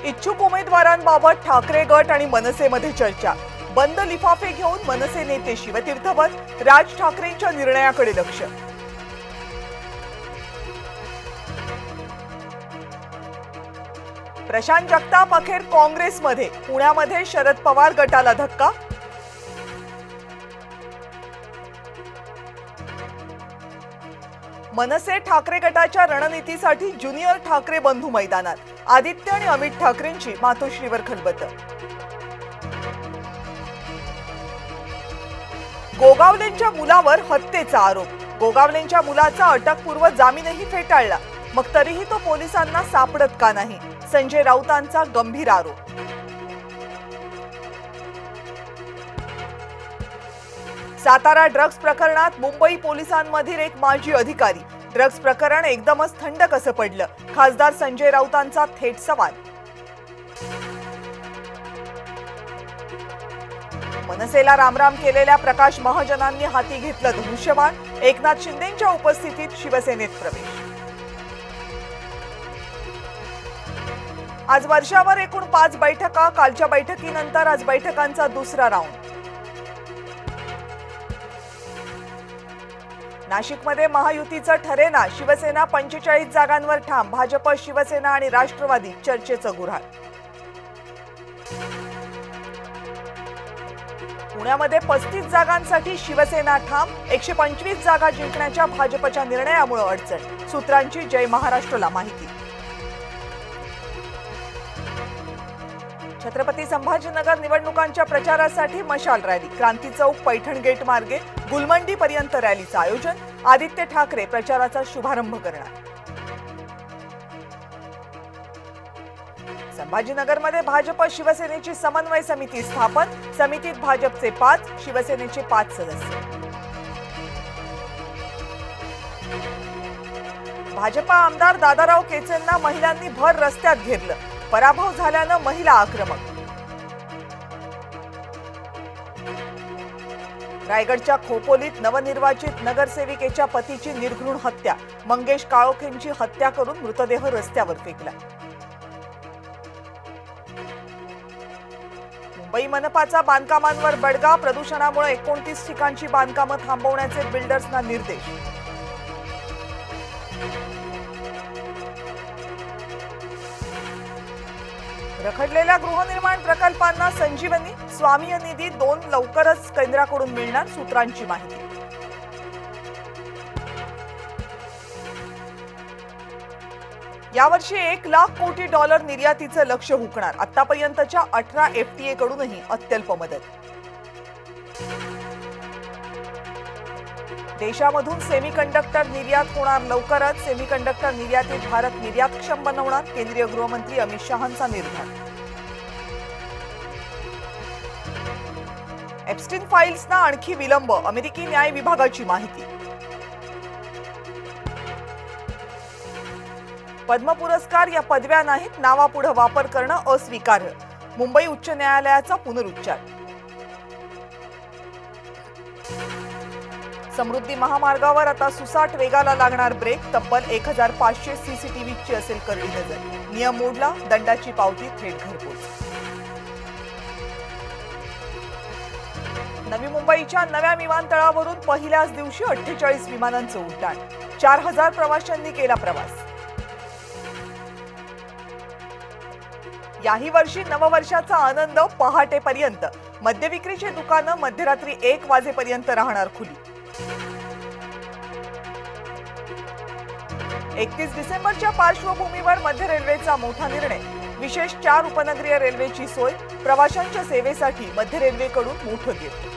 इच्छुक उमेदवारांबाबत ठाकरे गट आणि मनसेमध्ये चर्चा। बंद लिफाफे घेऊन मनसे नेते शिवतीर्थवर राज ठाकरेंच्या निर्णयाकडे लक्ष। प्रशांत जगताप अखेर काँग्रेसमध्ये, पुण्यामध्ये शरद पवार गटाला धक्का। मनसे ठाकरे गटाच्या रणनीतीसाठी ज्युनियर ठाकरे बंधू मैदानात, आदित्य आणि अमित ठाकरेंची मातोश्रीवर खलबत। गोगावलेंच्या मुलावर हत्येचा आरोप, गोगावलेंच्या मुलाचा अटकपूर्व जामीनही फेटाळला, मग तरीही तो पोलिसांना सापडत का नाही, संजय राऊतांचा गंभीर आरोप। सातारा ड्रग्ज प्रकरणात मुंबई पोलिसांमधील एक माजी अधिकारी, ड्रग्ज प्रकरण एकदमच थंड कसं पडलं, खासदार संजय राऊतांचा थेट सवाल। मनसेला रामराम केलेल्या प्रकाश महाजनांनी हाती घेतलं धनुष्यबाण, एकनाथ शिंदेंच्या उपस्थितीत शिवसेनेत प्रवेश। आज वर्षावर एकूण 5 बैठका, कालच्या बैठकीनंतर आज बैठकांचा दुसरा राऊंड। नाशिकमध्ये महायुतीचं ठरेना, शिवसेना 45 जागांवर ठाम, भाजप, शिवसेना आणि राष्ट्रवादी चर्चेचं गुऱ्हाळ। पुण्यामध्ये 35 जागांसाठी शिवसेना ठाम, 125 जागा जिंकण्याच्या भाजपच्या निर्णयामुळे अडचण, सूत्रांची जय महाराष्ट्रला माहिती। छत्रपती संभाजीनगर निवडणुकांच्या प्रचारासाठी मशाल रॅली, क्रांती चौक, पैठण गेट मार्गे गुलमंडी पर्यंत रॅलीचं आयोजन, आदित्य ठाकरे प्रचाराचा शुभारंभ करणार। संभाजीनगरमध्ये भाजप शिवसेनेची समन्वय समिती स्थापन, समितीत भाजपचे 5, शिवसेनेचे 5 सदस्य। भाजपा आमदार दादाराव केचेंना महिलांनी भर रस्त्यात घेरलं, पराभव झाल्यानं महिला आक्रमक। रायगडच्या खोपोलीत नवनिर्वाचित नगरसेविकेच्या पतीची निर्घृण हत्या, मंगेश काळोखेंची हत्या करून मृतदेह रस्त्यावर फेकला। मुंबई मनपाचा बांधकामांवर बडगा, प्रदूषणामुळे 29 ठिकाणची बांधकामं थांबवण्याचे बिल्डर्सना निर्देश। रखडलेल्या गृहनिर्माण प्रकल्पांना संजीवनी, स्वामीय निधी 2 लवकरच केंद्राकडून मिळणार, सूत्रांची माहिती। यावर्षी $1 लाख कोटी निर्यातीचं लक्ष्य हुकणार, आतापर्यंतच्या 18 FTA कडूनही अत्यल्प मदत। देशामधून सेमीकंडक्टर निर्यात होणार लवकरच, सेमीकंडक्टर निर्यातीत भारत निर्यातक्षम बनवणार, केंद्रीय गृहमंत्री अमित शहांचा निर्धार। एप्स्टीन फाईल्सना आणखी विलंब, अमेरिकी न्याय विभागाची माहिती। पद्म पुरस्कार या पदव्या नाहीत, नावापुढे वापर करणं अस्वीकार्य, मुंबई उच्च न्यायालयाचा पुनरुच्चार। समृद्धी महामार्गावर आता सुसाट वेगाला लागणार ब्रेक, तब्बल 1500 CCTVची असेल करडी नजर, नियम मोडला, दंडाची पावती थेट घरपोच। नवी मुंबईच्या नव्या विमानतळावरून पहिल्याच दिवशी 48 विमानांचं उड्डाण, 4000 प्रवाशांनी केला प्रवास। याही वर्षी नववर्षाचा आनंद पहाटेपर्यंत, मद्यविक्रीची दुकानं मध्यरात्री 1 वाजेपर्यंत राहणार खुली। 31 डिसेंबरच्या पार्श्वभूमीवर मध्य रेल्वेचा मोठा निर्णय, विशेष 4 उपनगरीय रेल्वेची सोय, प्रवाशांच्या सेवेसाठी मध्य रेल्वेकडून मोठं गिफ्ट।